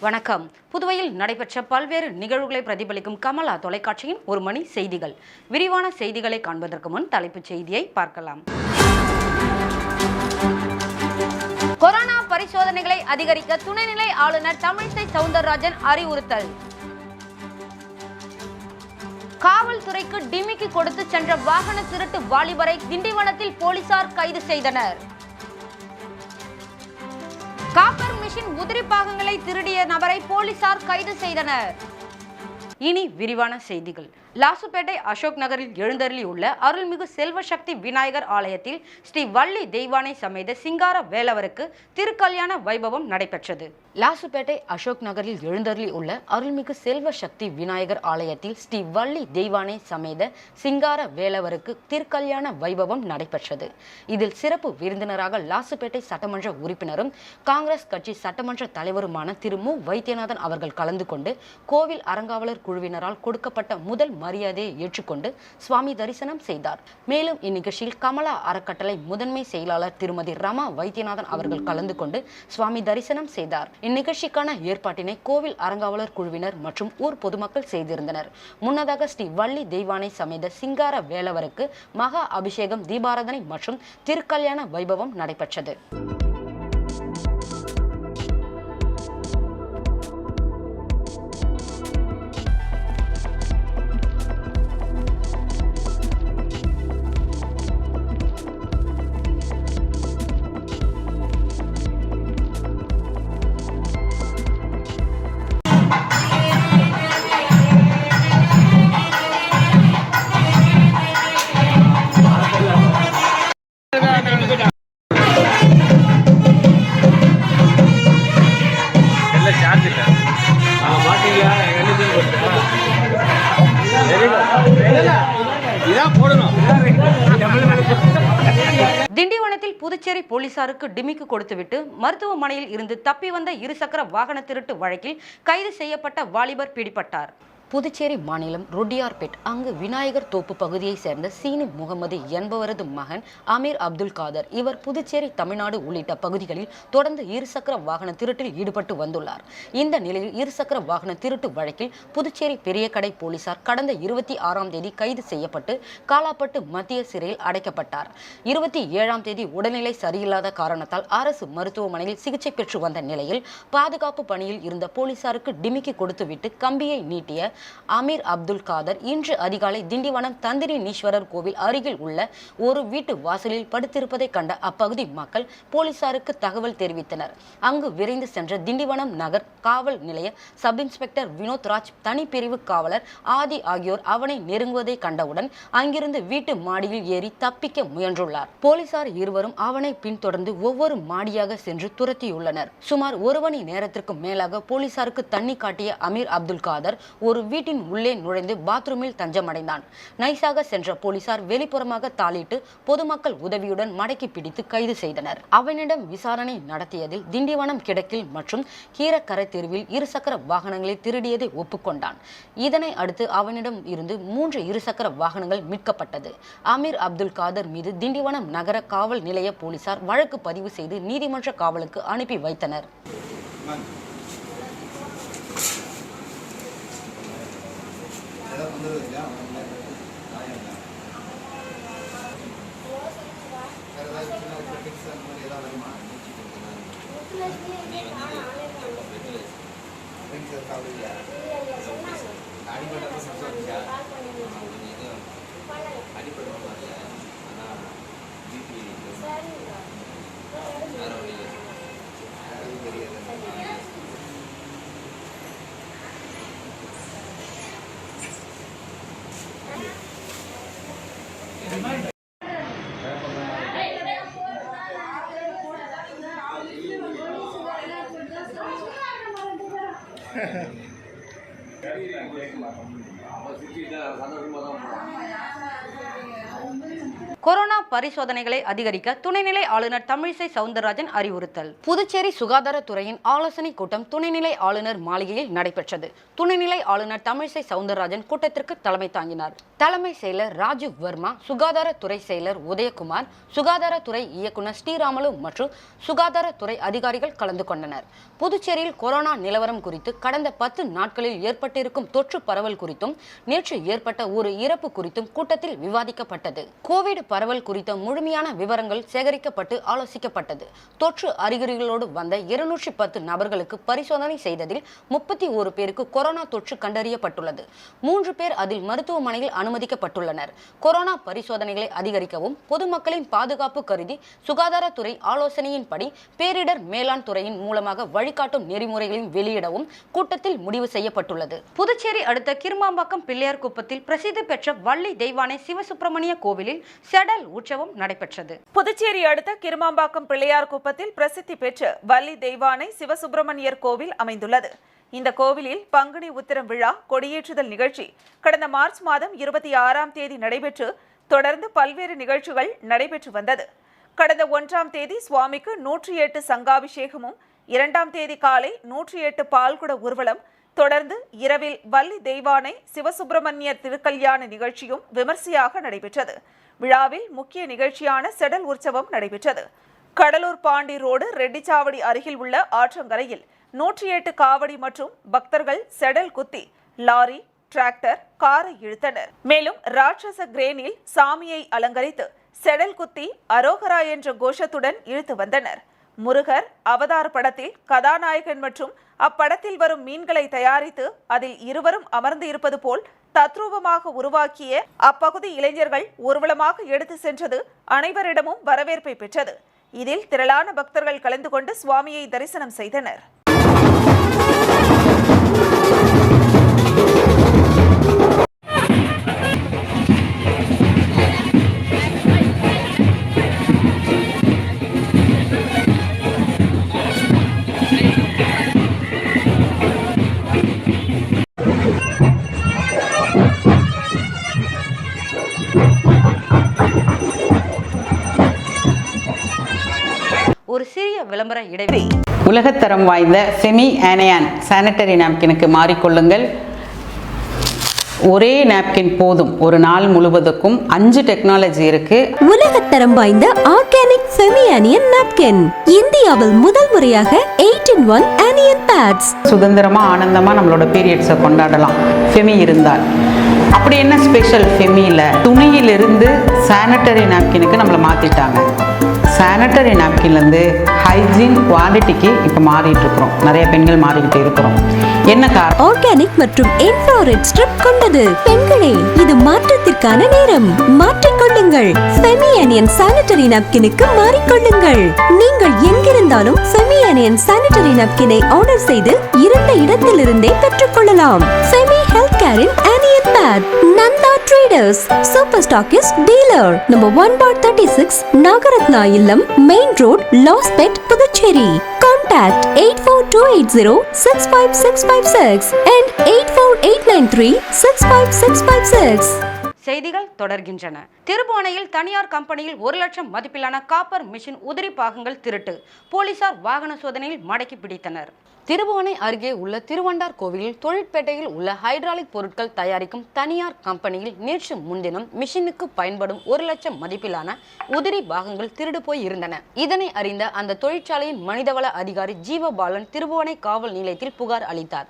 வணக்கம். புதுவையில் நடைபெற்ற பல்வேறு நிகழ்வுகளை பிரதிபலிக்கும் கமலா தொலைக்காட்சியின் ஒரு மணி செய்திகள். விரிவான செய்திகளை காண்பதற்கு முன் தலைப்புச் செய்தியை பார்க்கலாம். கொரோனா பரிசோதனைகளை அதிகரிக்க துணைநிலை ஆளுநர் தமிழிசை சவுந்தரராஜன் அறிவுறுத்தல். காவல்துறைக்கு டிமிக்கி கொடுத்து சென்ற வாகன திருட்டு வாலிபரை திண்டிவனத்தில் போலீசார் கைது செய்தனர். காப்பர் மிஷின் உதிரி பாகங்களை திருடிய நபரை போலீசார் கைது செய்தனர். இனி விரிவான செய்திகள். லாசுப்பேட்டை அசோக் நகரில் எழுந்தருளி உள்ள அருள்மிகு செல்வசக்தி விநாயகர் ஆலயத்தில் ஸ்ரீ வள்ளி தெய்வானை சமேத சிங்கார வேலவருக்கு திருக்கல்யாண வைபவம் நடைபெற்றது. லாசுப்பேட்டை அசோக் நகரில் எழுந்தருளி உள்ள அருள்மிகு செல்வசக்தி விநாயகர் ஆலயத்தில் ஸ்ரீ வள்ளி தெய்வானை சமேத சிங்கார வேலவருக்கு திருக்கல்யாண வைபவம் நடைபெற்றது. இதில் சிறப்பு விருந்தினராக லாசுப்பேட்டை சட்டமன்ற உறுப்பினரும் காங்கிரஸ் கட்சி சட்டமன்ற தலைவருமான திரு மு வைத்தியநாதன் அவர்கள் கலந்து கொண்டு கோவில் அறங்காவலர் குழுவினரால் கொடுக்கப்பட்ட முதல் மரியாதையை ஏற்றுக்கொண்டு சுவாமி தரிசனம் செய்தார். மேலும் இந்நிகழ்ச்சியில் கமலா அறக்கட்டளை முதன்மை செயலாளர் திருமதி ரமா வைத்தியநாதன் அவர்கள் கலந்து கொண்டு சுவாமி தரிசனம் செய்தார். இந்நிகழ்ச்சிக்கான ஏற்பாட்டினை கோவில் அறங்காவலர் குழுவினர் மற்றும் ஊர் பொதுமக்கள் செய்திருந்தனர். முன்னதாக ஸ்ரீ வள்ளி தெய்வானை சமேத சிங்கார வேலவருக்கு மகா அபிஷேகம், தீபாராதனை மற்றும் திருக்கல்யாண வைபவம் நடைபெற்றது. திண்டிவனத்தில் புதுச்சேரி போலீசாருக்கு டிமிக்கு கொடுத்துவிட்டு மருத்துவமனையில் இருந்து தப்பி வந்த இருசக்கர வாகன திருட்டு வழக்கில் கைது செய்யப்பட்ட வாலிபர் பிடிபட்டார். புதுச்சேரி மாநிலம் ரொட்டியார்பேட் அங்கு விநாயகர் தோப்பு பகுதியை சேர்ந்த சீனி முகமது என்பவரது மகன் அமீர் அப்துல் காதர். இவர் புதுச்சேரி, தமிழ்நாடு உள்ளிட்ட பகுதிகளில் தொடர்ந்து இருசக்கர வாகன திருட்டில் ஈடுபட்டு வந்துள்ளார். இந்த நிலையில் இருசக்கர வாகன திருட்டு வழக்கில் புதுச்சேரி பெரிய கடை போலீசார் கடந்த 26ஆம் தேதி கைது செய்யப்பட்டு காலாப்பட்டு மத்திய சிறையில் அடைக்கப்பட்டார். 27ஆம் தேதி உடல்நிலை சரியில்லாத காரணத்தால் அரசு மருத்துவமனையில் சிகிச்சை பெற்று வந்த நிலையில் பாதுகாப்பு பணியில் இருந்த போலீசாருக்கு டிமிக்கி கொடுத்துவிட்டு கம்பியை நீட்டிய அமீர் அப்துல் காதர் இன்று அதிகாலை திண்டிவனம் தந்திரினீஸ்வரர் கோவில் அருகில் உள்ள ஒரு வீட்டு வாசலில் படுத்திருப்பதை கண்ட அப்பகுதி மக்கள் போலீசாருக்கு தகவல் தெரிவித்தனர். அங்கு விரைந்து சென்ற திண்டிவனம் நகர் காவல் நிலைய சப் இன்ஸ்பெக்டர் வினோத் ராஜ், தனிப்பிரிவு காவலர் ஆதி ஆகியோர் அவனை நெருங்குவதை கண்டவுடன் அங்கிருந்து வீட்டு மாடியில் ஏறி தப்பிக்க முயன்றுள்ளார். போலீசார் இருவரும் அவனை பின்தொடர்ந்து ஒவ்வொரு மாடியாக சென்று துரத்தியுள்ளனர். சுமார் 1 மணி நேரத்திற்கு மேலாக போலீசாருக்கு தண்ணி காட்டிய அமீர் அப்துல் காதர் ஒரு வீட்டின் உள்ளே நுழைந்து பாத்ரூமில் தஞ்சமடைந்தான். நைசாக சென்ற போலீசார் வெளிப்புறமாக தாளிட்டு பொதுமக்கள் உதவியுடன் மடக்கி பிடித்து கைது செய்தனர். அவனிடம் விசாரணை நடத்தியதில் திண்டிவனம் கிடக்கில் மற்றும் கீரக்கரை தெருவில் இருசக்கர வாகனங்களை திருடியதை ஒப்புக்கொண்டான். இதனை அடுத்து அவனிடம் இருந்து 3 இருசக்கர வாகனங்கள் மீட்கப்பட்டது. அமீர் அப்துல் காதர் மீது திண்டிவனம் நகர காவல் நிலைய போலீசார் வழக்கு பதிவு செய்து நீதிமன்ற காவலுக்கு அனுப்பி வைத்தனர். கொரோனா பரிசோதனைகளை அதிகரிக்க துணைநிலை ஆளுநர் தமிழிசை சவுந்தரராஜன் அறிவுறுத்தல். புதுச்சேரி சுகாதாரத்துறையின் ஆலோசனை கூட்டம் துணைநிலை ஆளுநர் மாளிகையில் நடைபெற்றது. துணைநிலை ஆளுநர் தமிழிசை சவுந்தரராஜன் கூட்டத்திற்கு தலைமை தாங்கினார். தலைமை செயலர் ராஜீவ் வர்மா, சுகாதாரத்துறை செயலர் உதயகுமார், சுகாதாரத்துறை இயக்குநர் ஸ்ரீராமலு மற்றும் சுகாதாரத்துறை அதிகாரிகள் கலந்து கொண்டனர். புதுச்சேரியில் கொரோனா நிலவரம் குறித்து கடந்த 10 நாட்களில் ஏற்பட்டிருக்கும் தொற்று பரவல் குறித்தும் நேற்று ஏற்பட்ட ஒரு இறப்பு குறித்தும் கூட்டத்தில் விவாதிக்கப்பட்டது. கோவிட் பரவல் குறித்த முழுமையான விவரங்கள் சேகரிக்கப்பட்டு ஆலோசிக்கப்பட்டது. தொற்று அறிகுறிகளோடு வந்த 210 நபர்களுக்கு பரிசோதனை செய்ததில் 31 பேருக்கு கொரோனா தொற்று கண்டறியப்பட்டுள்ளது. 3 பேர் அதில் மருத்துவமனையில் அனுமதிக்கப்பட்டுள்ளனர். கொரோனா பரிசோதனைகளை அதிகரிக்கவும் பொதுமக்களின் பாதுகாப்பு கருதி சுகாதாரத்துறை ஆலோசனையின்படி பேரிடர் மேலாண் துறையின் மூலமாக வழிகாட்டும் நெறிமுறைகளையும் வெளியிடவும் கூட்டத்தில் முடிவு செய்யப்பட்டுள்ளது. புதுச்சேரி அடுத்த கிருமாம்பாக்கம் பிள்ளையார் குப்பத்தில் பிரசித்தி பெற்ற வள்ளி தெய்வானை சிவசுப்பிரமணிய கோவிலில் செடல் உற்சவம் நடைபெற்றது. புதுச்சேரி அடுத்த கிருமாம்பாக்கம் பிள்ளையார் குப்பத்தில் பிரசித்தி பெற்ற வள்ளி தெய்வானை சிவசுப்பிரமணியர் கோவில் அமைந்துள்ளது. இந்த கோவிலில் பங்குனி உத்திரம் விழா கொடியேற்றுதல் நிகழ்ச்சி கடந்த மார்ச் மாதம் 26ஆம் தேதி நடைபெற்று தொடர்ந்து பல்வேறு நிகழ்ச்சிகள் நடைபெற்று வந்தது. கடந்த 1ஆம் தேதி சுவாமிக்கு 108 சங்காபிஷேகமும், 2ஆம் தேதி காலை 108 பால்குட ஊர்வலம், தொடர்ந்து இரவில் வள்ளி தெய்வானை சிவசுப்பிரமணியர் திருக்கல்யாண நிகழ்ச்சியும் விமர்சையாக நடைபெற்றது. விழாவில் முக்கிய நிகழ்ச்சியான செடல் உற்சவம் நடைபெற்றது. கடலூர் பாண்டி ரோடு ரெட்டிச்சாவடி அருகில் உள்ள ஆற்றங்கரையில் 108 காவடி மற்றும் பக்தர்கள் செடல் குத்தி லாரி, டிராக்டர், காரை இழுத்தனர். மேலும் ராட்சச கிரேனில் சாமியை அலங்கரித்து செடல் குத்தி அரோகரா என்ற கோஷத்துடன் இழுத்து வந்தனர். முருகர் அவதார் படத்தில் கதாநாயகன் மற்றும் அப்படத்தில் வரும் மீன்களை தயாரித்து அதில் இருவரும் அமர்ந்து இருப்பது போல் தத்ரூபமாக உருவாக்கிய அப்பகுதி இளைஞர்கள் ஊர்வலமாக எடுத்து சென்றது அனைவரிடமும் வரவேற்பை பெற்றது. இதில் திரளான பக்தர்கள் கலந்து கொண்டு சுவாமியை தரிசனம் செய்தனர். ஒரு சிறிய விளம்பர இடைவெளி. உலகத்தரம் வாய்ந்த செமி ஆனியான் சானிட்டரி நாப்கினுக்கு மாறிக்கொள்ளுங்கள். ஒரே நாப்கின் போதும் ஒரு நாள் முழுவதுக்கும். 5 டெக்னாலஜி இருக்கு. உலகத்தரம் வாய்ந்த ஆர்கானிக் செமி ஆனியன் நாப்கின் இந்தியாவில் முதல் முறையாக 8-in-1 ஆனியன் பேட்ஸ். சுதந்திரமா ஆனந்தமா நம்மளோட பீரியட்ஸை கொண்டாடலாம் ஃபெமி இருந்தால். அப்படி என்ன ஸ்பெஷல் ஃபெமியில்? துணியிலிருந்து சானிட்டரி நாப்கினுக்கு நம்மளை மாற்றிட்டாங்க. சானிட்டரி நாப்கின்லேருந்து ஹைஜீன் குவாலிட்டிக்கு இப்போ மாறிட்டு இருக்கிறோம். நிறைய பெண்கள் மாறிக்கிட்டு இருக்கிறோம். என்ன காரணம்? ஆர்கானிக் மற்றும் இன்ஃப்ராரெட் ஸ்ட்ரிப் கொண்டது. பெண்களே, இது மாற்றத்திற்கான நேரம். மாற்றிக்கொள்ளுங்கள். செமி ஆனியன் சானிட்டரி நாப்கினுக்கு மாறிக்கொள்ளுங்கள். நீங்கள் எங்கிருந்தாலும் செமி ஆனியன் சானிட்டரி நாப்கினை ஆர்டர் செய்து இருந்த இடத்திலிருந்தே பெற்றுக்கொள்ளலாம். செமி ஹெல்த் கேரின் onion pad. Nanda traders super stockist dealer number 1/36 Nagarathna இல்லம், main road, Lawspet, Puducherry. Contact 84280-65656 and 84893-65656. செய்திகள் தொடர்கின்றன. திருபுவனையில் தனியார் கம்பெனியில் 1 லட்சம் மதிப்பிலான காப்பர் மிஷின் உதிரி பாகங்கள் திருட்டு. போலீசார் வாகன சோதனையில் மடக்கி பிடித்தனர். திருபுவனை அருகே உள்ள திருவண்டார் கோவிலில் தொழிற்பேட்டையில் உள்ள ஹைட்ராலிக் பொருட்கள் தயாரிக்கும் தனியார் கம்பெனியில் நேற்று முன்தினம் மிஷினுக்கு பயன்படும் 1 லட்சம் மதிப்பிலான உதிரி பாகங்கள் திருடு போய் இருந்தன. இதனை அறிந்த அந்த தொழிற்சாலையின் மனிதவள அதிகாரி ஜீவபாலன் திருபுவனை காவல் நிலையத்தில் புகார் அளித்தார்.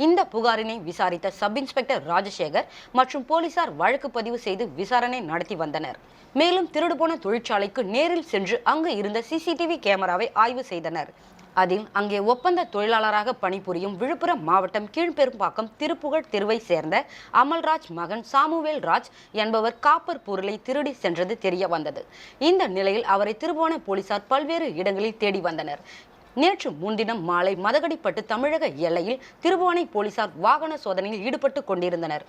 இந்த புகாரினை விசாரித்த சப் இன்ஸ்பெக்டர் ராஜசேகர் மற்றும் போலீசார் வழக்கு பதிவு செய்து விசாரணை நடத்தி வந்தனர். மேலும் திருடு போன தொழிற்சாலைக்கு நேரில் சென்று அங்கு இருந்த சிசிடிவி கேமராவை ஆய்வு செய்தனர். அதில் அங்கே ஒப்பந்த தொழிலாளராக பணிபுரியும் விழுப்புரம் மாவட்டம் கீழ்பெரும்பாக்கம் திருப்புகழ் தெருவை சேர்ந்த அமல்ராஜ் மகன் சாமுவேல் ராஜ் என்பவர் காப்பர் பொருளை திருடி சென்றது தெரிய வந்தது. இந்த நிலையில் அவரை திருபுவனை போலீசார் பல்வேறு இடங்களில் தேடி வந்தனர். நேற்று முன்தினம் மாலை மதகடிப்பட்டு தமிழக எல்லையில் திருபுவனை போலீசார் வாகன சோதனையில் ஈடுபட்டு கொண்டிருந்தனர்.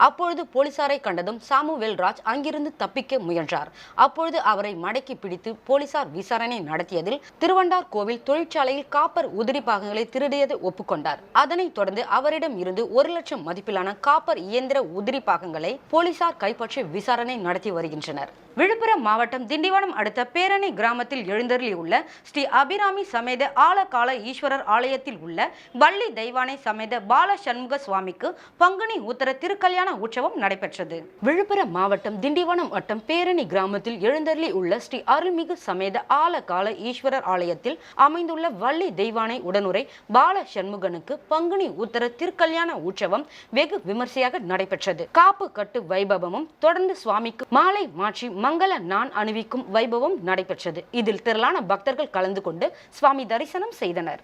அப்பொழுது போலீசாரை கண்டதும் சாமுவேல் ராஜ் அங்கிருந்து தப்பிக்க முயன்றார். அப்பொழுது அவரை மடக்கி பிடித்து போலீசார் விசாரணை நடத்தியதில் திருவண்டார் கோவில் தொழிற்சாலையில் காப்பர் உதிரி பாகங்களை திருடியதை ஒப்புக்கொண்டார். அதனைத் தொடர்ந்து அவரிடம் இருந்து 1 லட்சம் மதிப்பிலான காப்பர் இயந்திர உதிரி பாகங்களை போலீசார் கைப்பற்றி விசாரணை நடத்தி வருகின்றனர். விழுப்புரம் மாவட்டம் திண்டிவனம் அடுத்த பேரணி கிராமத்தில் எழுந்தருளியுள்ள ஸ்ரீ அபிராமி சமேத ஆலகால ஈஸ்வரர் ஆலயத்தில் உள்ள வள்ளி தெய்வானை சமேத பால சண்முக சுவாமிக்கு பங்குனி உத்தர திருக்கல்யாண உற்சவம் நடைபெற்றது. விழுப்புரம் மாவட்டம் திண்டிவனம் வட்டம் பேரணி கிராமத்தில் எழுந்தருளி உள்ள ஸ்ரீ அருள்மிகு சமேத ஆலகால ஈஸ்வரர் ஆலயத்தில் அமைந்துள்ள வள்ளி தெய்வானை உடனுரை பால சண்முகனுக்கு பங்குனி உத்தர திருக்கல்யாண உற்சவம் வெகு விமர்சையாக நடைபெற்றது. காப்பு கட்டு வைபவமும் தொடர்ந்து சுவாமிக்கு மாலை மாற்றி மங்கள நான் அணிவிக்கும் வைபவம் நடைபெற்றது. இதில் திரளான பக்தர்கள் கலந்து கொண்டு சுவாமி தரிசனம் செய்தனர்.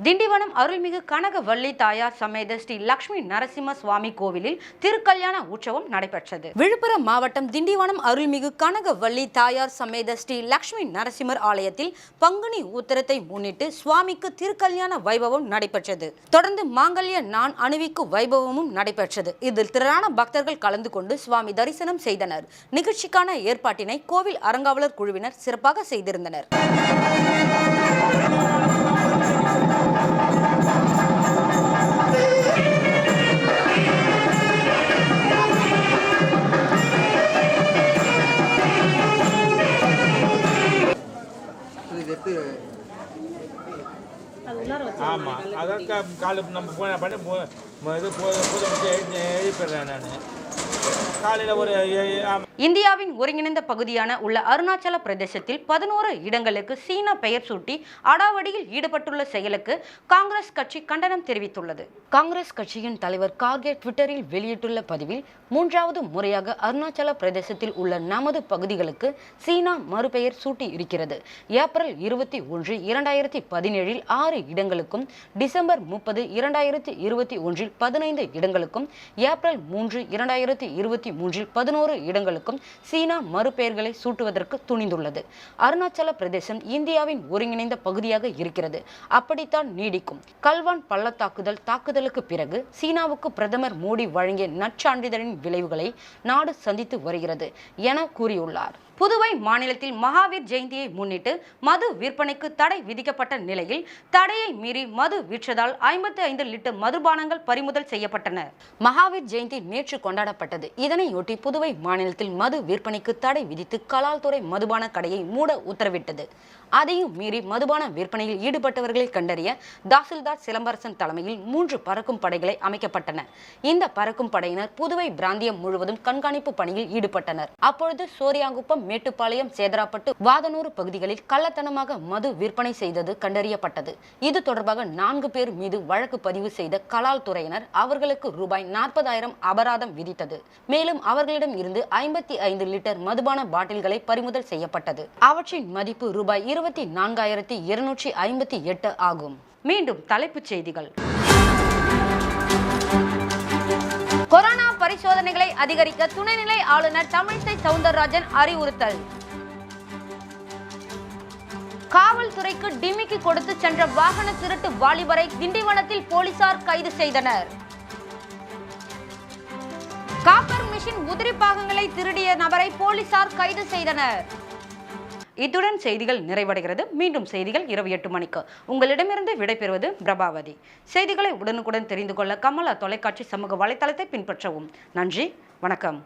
திண்டிவனம் அருள்மிகு கனகவள்ளி தாயார் சமேத ஸ்ரீ லட்சுமி நரசிம்ம சுவாமி கோவிலில் திருக்கல்யாண உற்சவம் நடைபெற்றது. விழுப்புரம் மாவட்டம் திண்டிவனம் அருள்மிகு கனகவள்ளி தாயார் சமேத ஸ்ரீ லட்சுமி நரசிம்மர் ஆலயத்தில் பங்குனி உத்தரத்தை முன்னிட்டு சுவாமிக்கு திருக்கல்யாண வைபவம் நடைபெற்றது. தொடர்ந்து மாங்கல்ய நான் அணிவிக்கும் வைபவமும் நடைபெற்றது. இதில் திரளான பக்தர்கள் கலந்து கொண்டு சுவாமி தரிசனம் செய்தனர். நிகழ்ச்சிக்கான ஏற்பாட்டினை கோவில் அறங்காவலர் குழுவினர் சிறப்பாக செய்திருந்தனர். ஆமாம், அதான் காலு நம்ம பண்ணி இது எழுப்பிடுறேன் நான் காலையில் ஒரு. இந்தியாவின் ஒருங்கிணைந்த பகுதியான உள்ள அருணாச்சல பிரதேசத்தில் 11 இடங்களுக்கு சீனா பெயர் சூட்டி அடாவடியில் ஈடுபட்டுள்ள செயலுக்கு காங்கிரஸ் கட்சி கண்டனம் தெரிவித்துள்ளது. காங்கிரஸ் கட்சியின் தலைவர் கார்கே ட்விட்டரில் வெளியிட்டுள்ள பதிவில் 3வது முறையாக அருணாச்சல பிரதேசத்தில் உள்ள நமது பகுதிகளுக்கு சீனா மறுபெயர் சூட்டி இருக்கிறது. ஏப்ரல் 21, 2017 6 இடங்களுக்கும் டிசம்பர் 30, 2021 15 இடங்களுக்கும் ஏப்ரல் 3, 2023 11 இடங்களுக்கும் சீனா மறுபெயர்களை சூட்டுவதற்கு துணிந்துள்ளது. அருணாச்சல பிரதேசம் இந்தியாவின் ஒருங்கிணைந்த பகுதியாக இருக்கிறது. அப்படித்தான் நீடிக்கும். கல்வான் பள்ளத்தாக்குதல் தாக்குதலுக்கு பிறகு சீனாவுக்கு பிரதமர் மோடி வழங்கிய நற்சான்றிதழின் விளைவுகளை நாடு சந்தித்து வருகிறது என கூறியுள்ளார். புதுவை மாநிலத்தில் மகாவீர் ஜெயந்தியை முன்னிட்டு மது விற்பனைக்கு தடை விதிக்கப்பட்ட நிலையில் தடையை மீறி மது விற்றதால் 55 லிட்டர் மதுபானங்கள் பறிமுதல் செய்யப்பட்டன. மகாவீர் ஜெயந்தி நேற்று கொண்டாடப்பட்டது. இதனையொட்டி புதுவை மாநிலத்தில் மது விற்பனைக்கு தடை விதித்து கலால்துறை மதுபான கடையை மூட உத்தரவிட்டது. அதையும் மீறி மதுபான விற்பனையில் ஈடுபட்டவர்களை கண்டறிய தாசில்தார் சிலம்பரசன் தலைமையில் 3 பறக்கும் படைகளை அமைக்கப்பட்டன. இந்த பறக்கும் படையினர் புதுவை பிராந்தியம் முழுவதும் கண்காணிப்பு பணியில் ஈடுபட்டனர். அப்பொழுது சோரியாங்குப்பம், மேட்டுப்பாளையம், சேதராப்பட்டு, வாதனூர் பகுதிகளில் கள்ளத்தனமாக மது விற்பனை செய்தது கண்டறியப்பட்டது. இது தொடர்பாக 4 பேர் மீது வழக்கு பதிவு செய்த கலால் துறையினர் அவர்களுக்கு ரூபாய் 40,000 அபராதம் விதித்தது. மேலும் அவர்களிடம் இருந்து 55 லிட்டர் மதுபான பாட்டில்களை பறிமுதல் செய்யப்பட்டது. அவற்றின் மதிப்பு ரூபாய் 24,258 ஆகும். மீண்டும் தலைப்புச் செய்திகள். கொரோனா பரிசோதனைகளை அதிகரிக்க துணைநிலை ஆளுநர் தமிழிசை சவுந்தரராஜன் அறிவுறுத்தல். காவல்துறைக்கு டிமிக்கி கொடுத்து சென்ற வாகன திருட்டு வாலிபரை திண்டிவனத்தில் போலீசார் கைது செய்தனர். காப்பர் மிஷின் உதிரி பாகங்களை திருடிய நபரை போலீசார் கைது செய்தனர். இத்துடன் செய்திகள் நிறைவடைகிறது. மீண்டும் செய்திகள் இரவு 8 மணிக்கு. உங்களிடமிருந்து விடைபெறுவது பிரபாவதி. செய்திகளை உடனுக்குடன் தெரிந்து கொள்ள கமலா தொலைக்காட்சி சமூக வலைத்தளத்தை பின்பற்றவும். நன்றி, வணக்கம்.